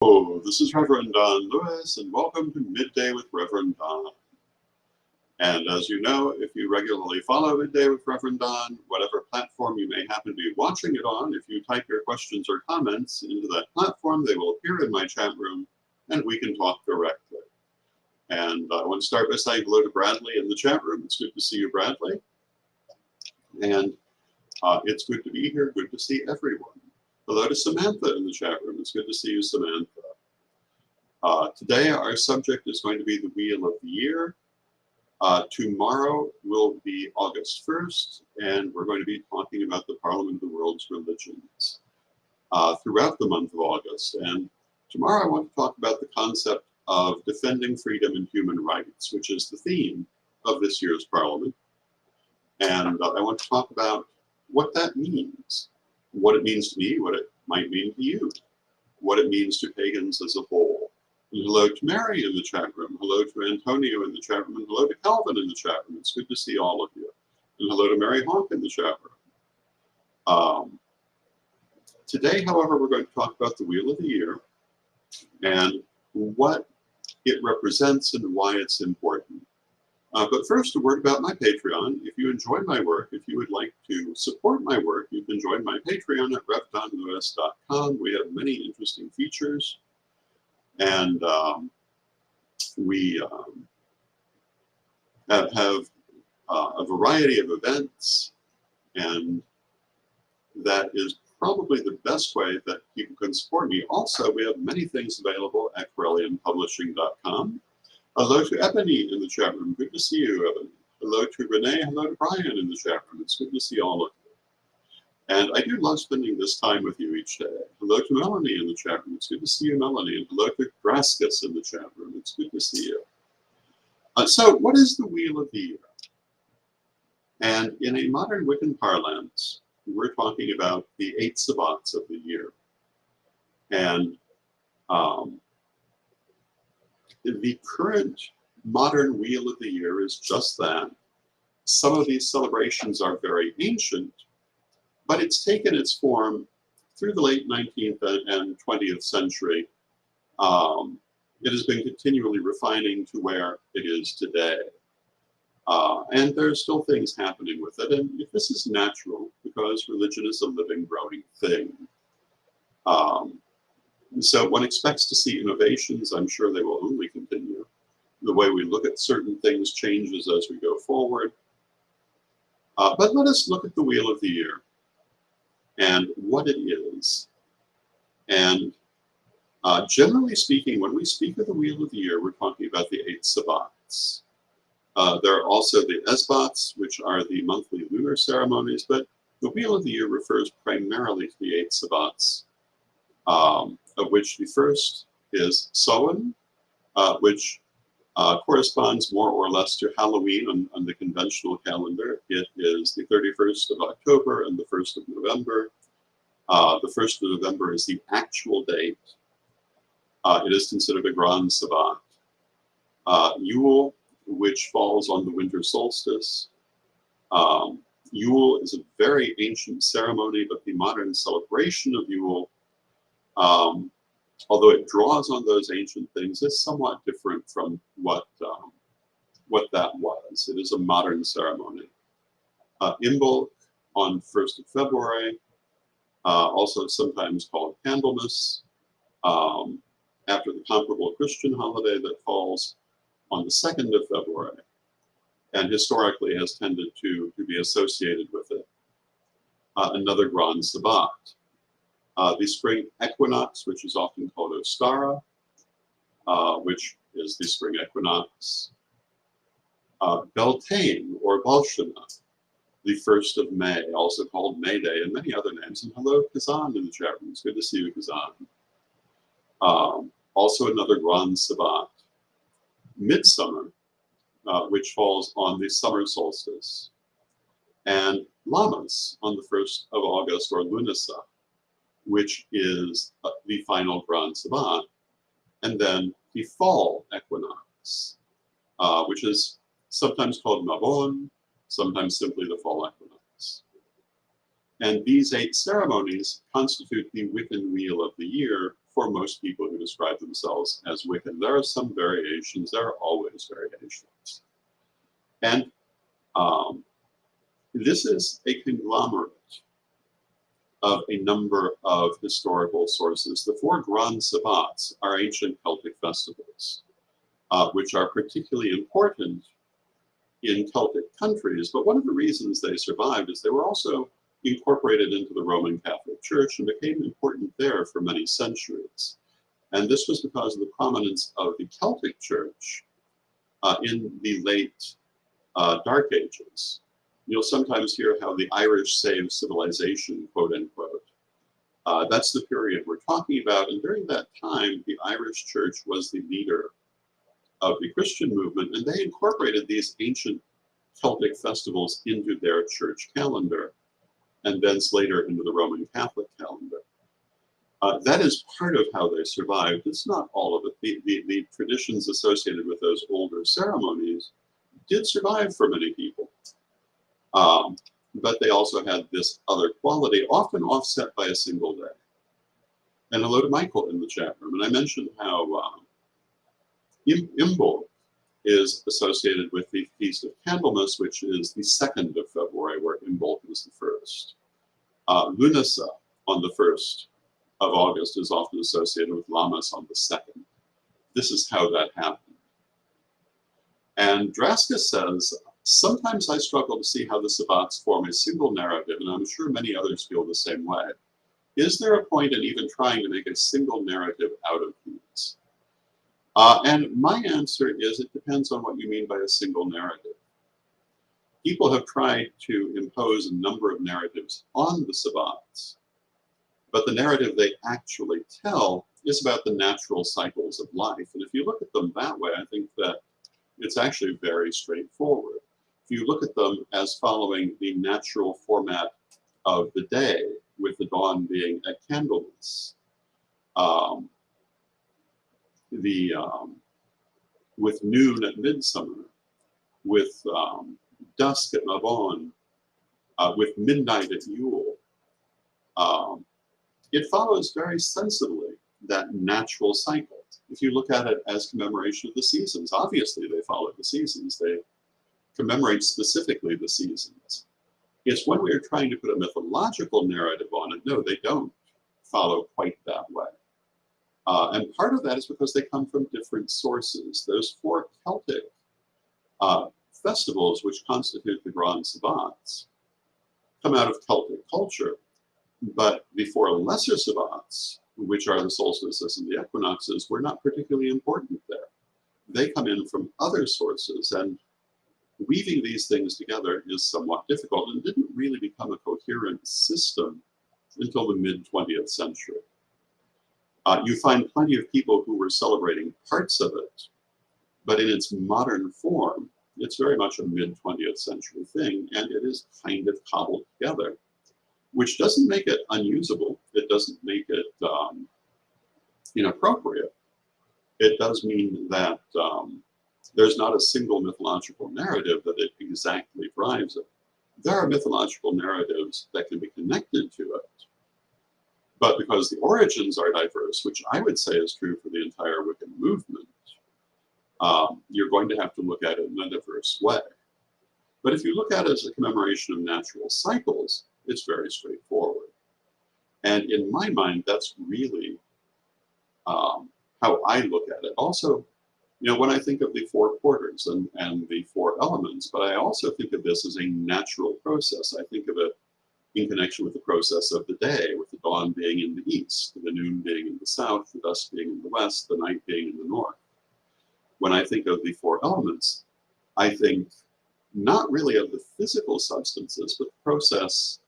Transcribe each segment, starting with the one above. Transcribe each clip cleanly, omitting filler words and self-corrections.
Oh, this is Reverend Don Lewis, and welcome to Midday with Reverend Don. And as you know, if you regularly follow Midday with Reverend Don, whatever platform you may happen to be watching it on, if you type your questions or comments into that platform, they will appear in my chat room, and we can talk directly. And I want to start by saying hello to Bradley in the chat room. It's good to see you, Bradley. And it's good to be here, good to see everyone. Hello to Samantha in the chat room. It's good to see you, Samantha. Today, our subject is going to be the Wheel of the Year. Tomorrow will be August 1st, and we're going to be talking about the Parliament of the World's Religions throughout the month of August. And tomorrow, I want to talk about the concept of defending freedom and human rights, which is the theme of this year's Parliament. And I want to talk about what that means, what it means to me, what it might mean to you, what it means to pagans as a whole. And hello to Mary in the chat room, hello to Antonio in the chat room, and hello to Calvin in the chat room. It's good to see all of you. And hello to Mary Hawk in the chat room. Today, however, we're going to talk about the Wheel of the Year and what it represents and why it's important. But first, a word about my Patreon. If you enjoy my work, if you would like to support my work, you can join my Patreon at revdonlewis.com. We have many interesting features, and we have a variety of events, and that is probably the best way that people can support me. Also, we have many things available at CorellianPublishing.com. Hello to Ebony in the chat room. Good to see you, Ebony. Hello to Renee. Hello to Brian in the chat room. It's good to see all of you. And I do love spending this time with you each day. Hello to Melanie in the chat room. It's good to see you, Melanie. And hello to Graskus in the chat room. It's good to see you. So what is the Wheel of the Year? And in a modern Wiccan parlance, we're talking about the 8 sabbats of the year. And the current modern Wheel of the Year is just that. Some of these celebrations are very ancient, but it's taken its form through the late 19th and 20th century. It has been continually refining to where it is today. And there's still things happening with it. And this is natural because religion is a living, growing thing. So one expects to see innovations. I'm sure they will only continue. The way we look at certain things changes as we go forward. But let us look at the Wheel of the Year and what it is. And generally speaking, when we speak of the Wheel of the Year, we're talking about the 8 sabbats. There are also the esbats, which are the monthly lunar ceremonies, but the Wheel of the Year refers primarily to the 8 sabbats. Of which the first is Samhain, which corresponds more or less to Halloween on the conventional calendar. It is the 31st of October and the 1st of November. The 1st of November is the actual date. It is considered a Grand Sabbat. Yule, which falls on the winter solstice. Yule is a very ancient ceremony, but the modern celebration of Yule, although it draws on those ancient things, is somewhat different from what that was. It is a modern ceremony. Imbolc on 1st of February, also sometimes called Candlemas, after the comparable Christian holiday that falls on the 2nd of February, and historically has tended to be associated with it. Another Grand Sabbat. The spring equinox, which is often called Ostara, which is the spring equinox. Beltane, or Balshana, the 1st of May, also called May Day, and many other names. And hello, Kazan in the chat room. It's good to see you, Kazan. Also another Grand Sabbat. Midsummer, which falls on the summer solstice. And Lammas on the 1st of August, or Lunasa, which is the final Grand Sabbat, and then the fall equinox, which is sometimes called Mabon, sometimes simply the fall equinox. And these 8 ceremonies constitute the Wiccan Wheel of the Year for most people who describe themselves as Wiccan. There are some variations. There are always variations. And this is a conglomerate of a number of historical sources. The four Grand Sabbats are ancient Celtic festivals, which are particularly important in Celtic countries. But one of the reasons they survived is they were also incorporated into the Roman Catholic Church and became important there for many centuries. And this was because of the prominence of the Celtic Church in the late Dark Ages. You'll sometimes hear how the Irish saved civilization, quote unquote. That's the period we're talking about. And during that time, the Irish Church was the leader of the Christian movement, and they incorporated these ancient Celtic festivals into their church calendar, and thence later into the Roman Catholic calendar. That is part of how they survived. It's not all of it. The traditions associated with those older ceremonies did survive for many people. But they also had this other quality, often offset by a single day. And hello to Michael in the chat room. And I mentioned how Imbolc is associated with the Feast of Candlemas, which is the 2nd of February, where Imbolc is the 1st. Lunasa on the 1st of August is often associated with Lammas on the 2nd. This is how that happened. And Draska says, sometimes I struggle to see how the Sabbats form a single narrative, and I'm sure many others feel the same way. Is there a point in even trying to make a single narrative out of these? And my answer is it depends on what you mean by a single narrative. People have tried to impose a number of narratives on the Sabbats, but the narrative they actually tell is about the natural cycles of life. And if you look at them that way, I think that it's actually very straightforward. If you look at them as following the natural format of the day, with the dawn being at Candlemas, with noon at midsummer, with dusk at Mabon, with midnight at Yule, it follows very sensibly that natural cycle. If you look at it as commemoration of the seasons, obviously they follow the seasons. They commemorate specifically the seasons. It's when we are trying to put a mythological narrative on it, no, they don't follow quite that way. And part of that is because they come from different sources. Those four Celtic festivals, which constitute the Grand Sabbats, come out of Celtic culture. But the four lesser Sabbats, which are the solstices and the equinoxes, were not particularly important there. They come in from other sources, and weaving these things together is somewhat difficult and didn't really become a coherent system until the mid-20th century. You find plenty of people who were celebrating parts of it, but in its modern form, it's very much a mid-20th century thing, and it is kind of cobbled together, which doesn't make it unusable. It doesn't make it inappropriate. It does mean that there's not a single mythological narrative that it exactly drives it. There are mythological narratives that can be connected to it, but because the origins are diverse, which I would say is true for the entire Wiccan movement, you're going to have to look at it in a diverse way. But if you look at it as a commemoration of natural cycles, it's very straightforward. And in my mind, that's really how I look at it. Also, when I think of the four quarters and the four elements, but I also think of this as a natural process. I think of it in connection with the process of the day, with the dawn being in the east, the noon being in the south, the dusk being in the west, the night being in the north. When I think of the four elements, I think not really of the physical substances, but the process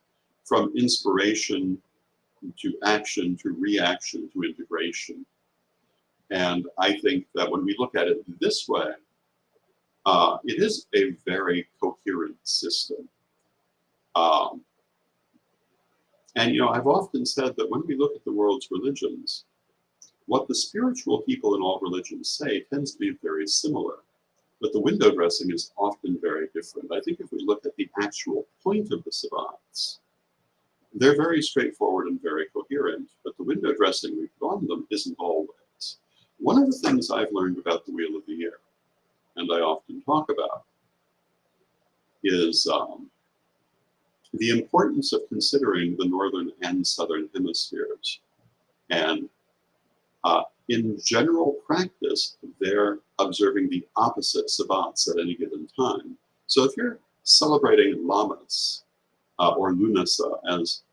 from inspiration to action to reaction to integration. And I think that when we look at it this way, it is a very coherent system. And I've often said that when we look at the world's religions, what the spiritual people in all religions say tends to be very similar, but the window dressing is often very different. I think if we look at the actual point of the Sabbats, they're very straightforward and very coherent, but the window dressing we put on them isn't always. One of the things I've learned about the Wheel of the Year, and I often talk about, is the importance of considering the northern and southern hemispheres. And in general practice, they're observing the opposite sabbats at any given time. So if you're celebrating Lammas or Lunasa, as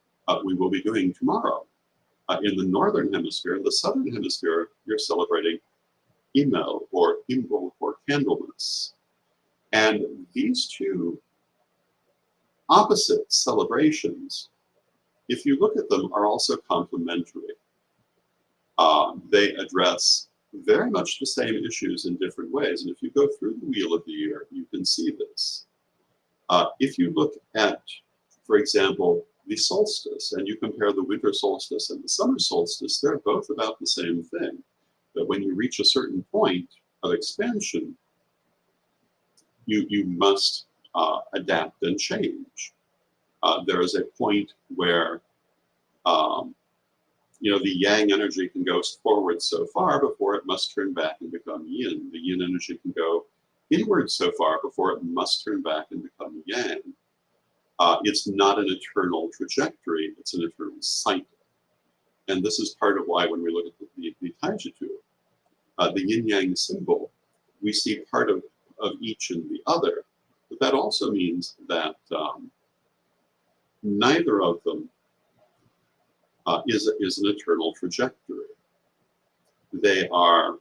we will be doing tomorrow, in the northern hemisphere, in the southern hemisphere, you're celebrating Imel or Imbolc or Candlemas. And these two opposite celebrations, if you look at them, are also complementary. They address very much the same issues in different ways. And if you go through the Wheel of the Year, you can see this. If you look at, for example, the solstice, and you compare the winter solstice and the summer solstice, they're both about the same thing. That when you reach a certain point of expansion, you must adapt and change. There is a point where the yang energy can go forward so far before it must turn back and become yin. The yin energy can go inward so far before it must turn back and become yang. It's not an eternal trajectory, it's an eternal cycle. And this is part of why when we look at the Taijitu, the yin-yang symbol, we see part of each in the other. But that also means that neither of them is an eternal trajectory. They are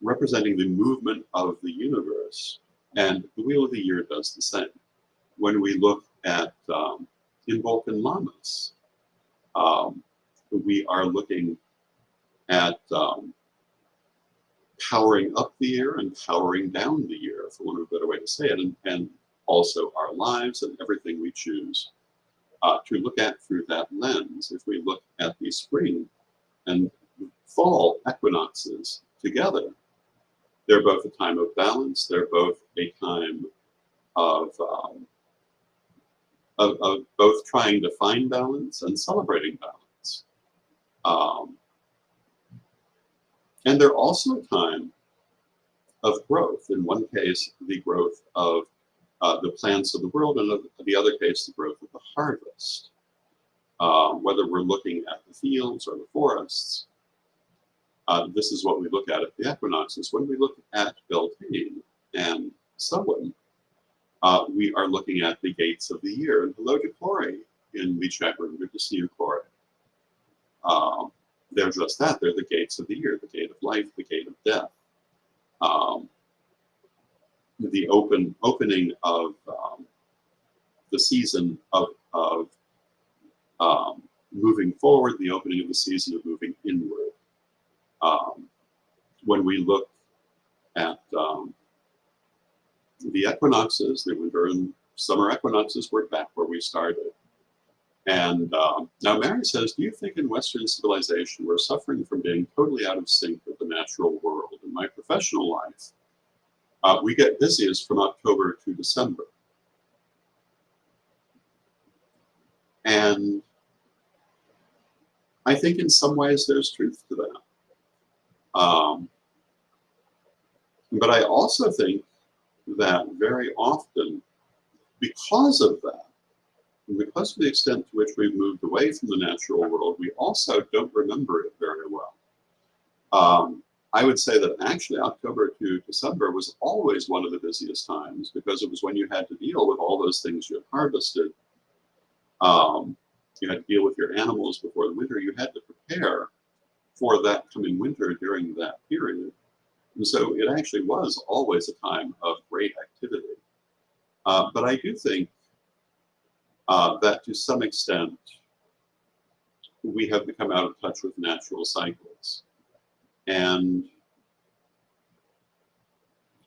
representing the movement of the universe, and the Wheel of the Year does the same. When we look at Imbolc and Lammas, we are looking at powering up the year and powering down the year, for want of a better way to say it, and also our lives and everything we choose to look at through that lens. If we look at the spring and fall equinoxes together, they're both a time of balance. They're both a time of both trying to find balance and celebrating balance. And they're also a time of growth. In one case, the growth of the plants of the world, and in the other case, the growth of the harvest. Whether we're looking at the fields or the forests, this is what we look at the equinoxes. When we look at Beltane and Samhain, we are looking at the gates of the year. And hello to Corey in the chat room. Good to see you, Corey. They're just that. They're the gates of the year, the gate of life, the gate of death. The opening of the season of moving forward, the opening of the season of moving inward. When we look at the equinoxes, the winter and summer equinoxes, we're back where we started. And now Mary says, do you think in Western civilization we're suffering from being totally out of sync with the natural world? In my professional life, we get busiest from October to December. And I think in some ways there's truth to that. But I also think that very often, because of that, and because of the extent to which we've moved away from the natural world, we also don't remember it very well. I would say that actually October to December was always one of the busiest times because it was when you had to deal with all those things you had harvested. You had to deal with your animals before the winter. You had to prepare for that coming winter during that period. And so it actually was always a time of great activity. But I do think that to some extent, we have become out of touch with natural cycles. And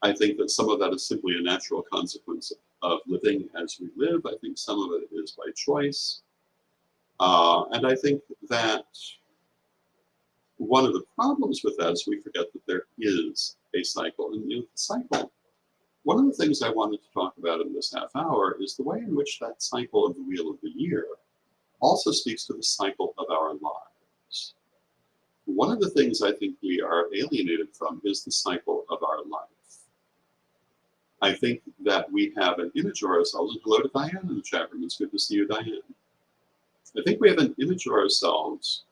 I think that some of that is simply a natural consequence of living as we live. I think some of it is by choice. And I think that one of the problems with that is we forget that there is a cycle. And the cycle, one of the things I wanted to talk about in this half hour is the way in which that cycle of the Wheel of the Year also speaks to the cycle of our lives. One of the things I think we are alienated from is the cycle of our life. I think that we have an image of ourselves, and hello to Diane in the chat room, it's good to see you, Diane. I think we have an image of ourselves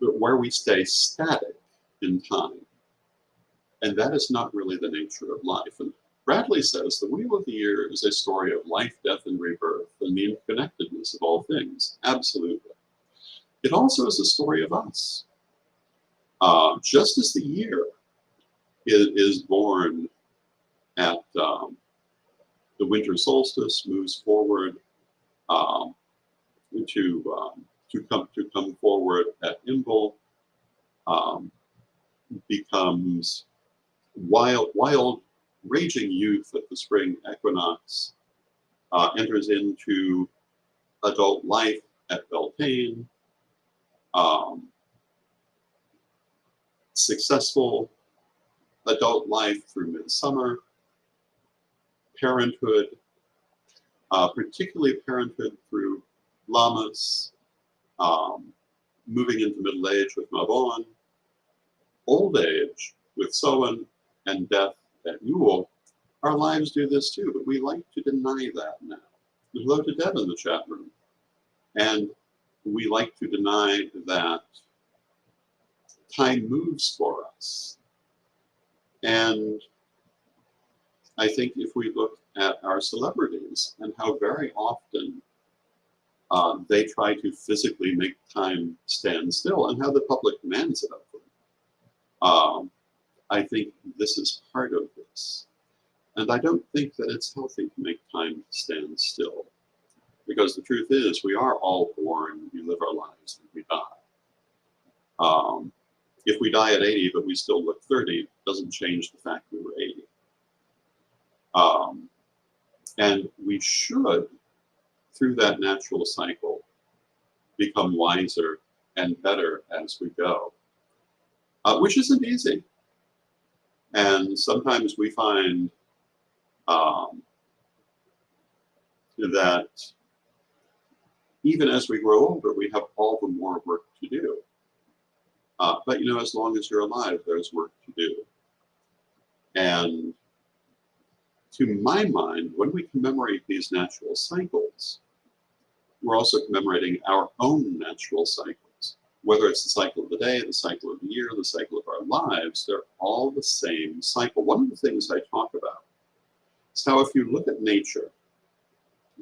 where we stay static in time. And that is not really the nature of life. And Bradley says the wheel of the year is a story of life, death, and rebirth, and the interconnectedness of all things. Absolutely. It also is a story of us. Just as the year is born at the winter solstice, moves forward to come forward at Imbolc, becomes wild, raging youth at the spring equinox, enters into adult life at Beltane, successful adult life through midsummer, parenthood, particularly parenthood through Lammas, moving into middle age with Mabon, old age with Samhain, and death at Yule. Our lives do this too, but we like to deny that now. Hello to Deb in the chat room. And we like to deny that time moves for us. And I think if we look at our celebrities and how very often they try to physically make time stand still and how the public demands it of them, I think this is part of this. And I don't think that it's healthy to make time stand still. Because the truth is, we are all born, we live our lives, and we die. If we die at 80, but we still look 30, doesn't change the fact we were 80. And we should, through that natural cycle, become wiser and better as we go, which isn't easy. And sometimes we find that even as we grow older, we have all the more work to do. But you know, as long as you're alive, there's work to do. And to my mind, when we commemorate these natural cycles, we're also commemorating our own natural cycles. Whether it's the cycle of the day, the cycle of the year, the cycle of our lives, they're all the same cycle. One of the things I talk about is how if you look at nature,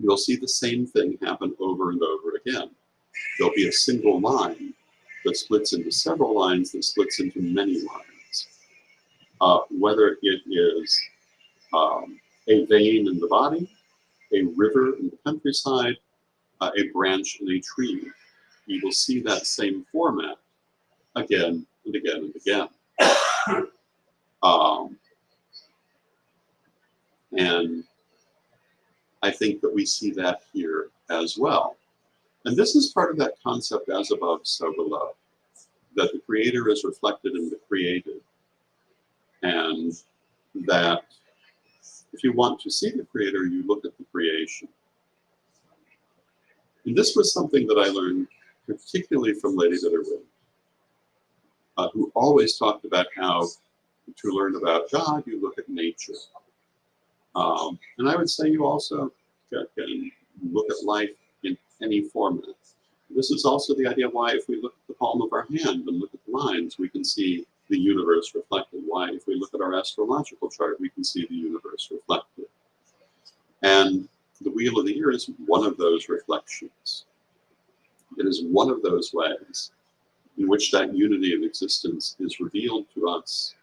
you'll see the same thing happen over and over again. There'll be a single line that splits into several lines that splits into many lines. Whether it is a vein in the body, a river in the countryside, a branch in a tree, you will see that same format again and again and again. And I think that we see that here as well. And this is part of that concept, as above, so below, that the creator is reflected in the created. And that if you want to see the creator, you look at the creation. And this was something that I learned particularly from Lady Bitterwood, who always talked about how to learn about God, you look at nature. And I would say you also can look at life in any format. This is also the idea why if we look at the palm of our hand and look at the lines, we can see the universe reflected. Why if we look at our astrological chart, we can see the universe reflected. And the Wheel of the Year is one of those reflections. It is one of those ways in which that unity of existence is revealed to us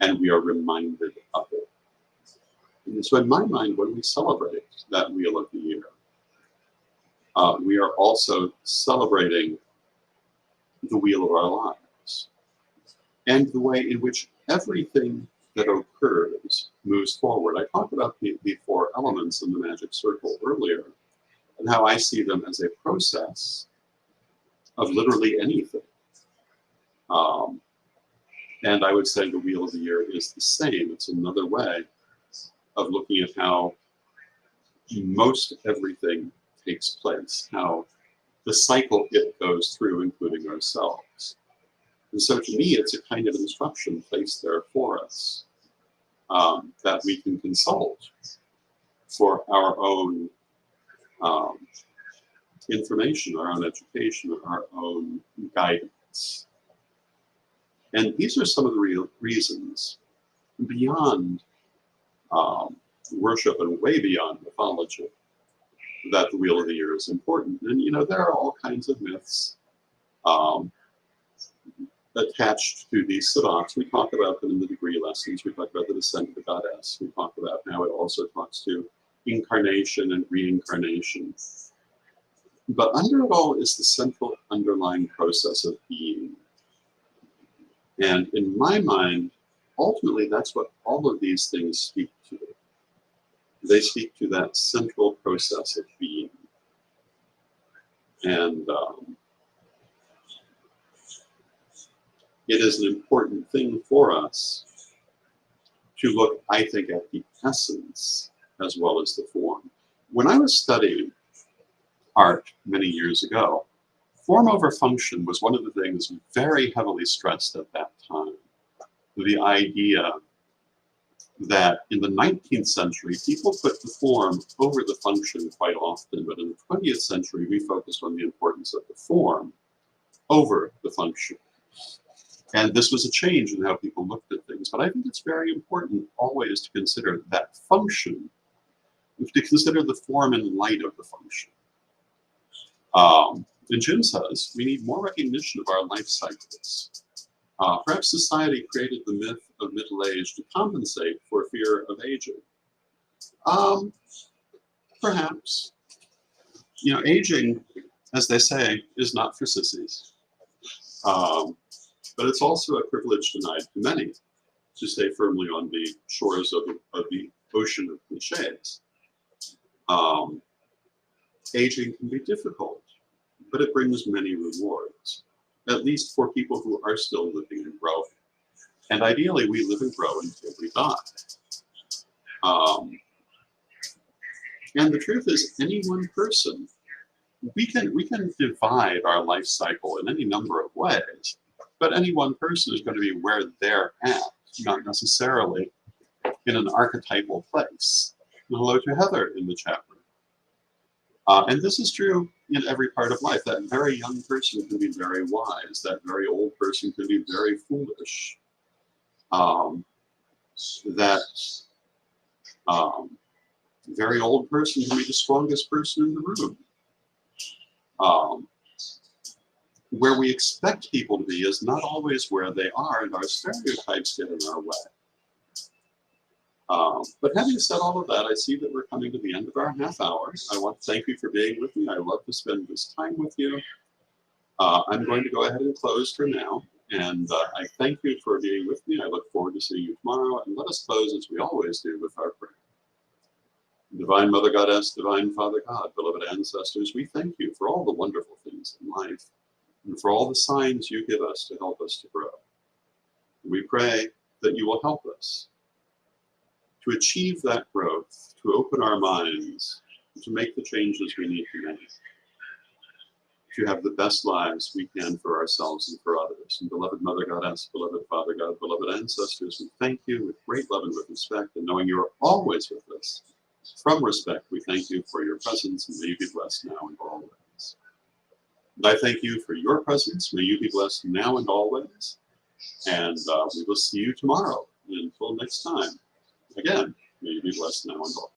and we are reminded of it. And so in my mind, when we celebrate that Wheel of the Year, we are also celebrating the wheel of our lives and the way in which everything that occurs moves forward. I talked about the 4 elements in the magic circle earlier and how I see them as a process of literally anything. And I would say the Wheel of the Year is the same. It's another way of looking at how most everything takes place, how the cycle it goes through, including ourselves. And so to me, it's a kind of instruction placed there for us that we can consult for our own information, our own education, our own guidance. And these are some of the real reasons beyond worship and way beyond mythology that the Wheel of the Year is important. And, you know, there are all kinds of myths attached to these sabbats. We talk about them in the degree lessons. We talk about the descent of the goddess. We talk about how it also talks to incarnation and reincarnation. But under it all is the central underlying process of being. And in my mind, ultimately, that's what all of these things speak to. They speak to that central process of being. And it is an important thing for us to look, I think, at the essence as well as the form. When I was studying art many years ago, form over function was one of the things very heavily stressed at that time. The idea that in the 19th century, people put the form over the function quite often, but in the 20th century, we focused on the importance of the form over the function. And this was a change in how people looked at things. But I think it's very important always to consider that function, to consider the form in light of the function. And Jim says we need more recognition of our life cycles. Perhaps society created the myth of middle age to compensate for fear of aging. Perhaps. You know, aging, as they say, is not for sissies. But it's also a privilege denied to many to stay firmly on the shores of the ocean of cliches. Aging can be difficult, but it brings many rewards, at least for people who are still living and growing. And ideally, we live and grow until we die. And the truth is, any one person, we can divide our life cycle in any number of ways, but any one person is going to be where they're at, not necessarily in an archetypal place. And hello to Heather in the chat room. And this is true in every part of life. That very young person can be very wise. That very old person can be very foolish. That very old person can be the strongest person in the room. Where we expect people to be is not always where they are, and our stereotypes get in our way. But having said all of that, I see that we're coming to the end of our half hour. I want to thank you for being with me. I love to spend this time with you. I'm going to go ahead and close for now. And I thank you for being with me. I look forward to seeing you tomorrow. And let us close, as we always do, with our prayer. Divine Mother Goddess, Divine Father God, beloved ancestors, we thank you for all the wonderful things in life and for all the signs you give us to help us to grow. We pray that you will help us to achieve that growth, to open our minds, to make the changes we need to make, to have the best lives we can for ourselves and for others. And beloved Mother Goddess, beloved Father God, beloved ancestors, we thank you with great love and with respect, and knowing you are always with us. From respect, we thank you for your presence, and may you be blessed now and always. And I thank you for your presence. May you be blessed now and always. And we will see you tomorrow. And until next time, again, may you be blessed now and always.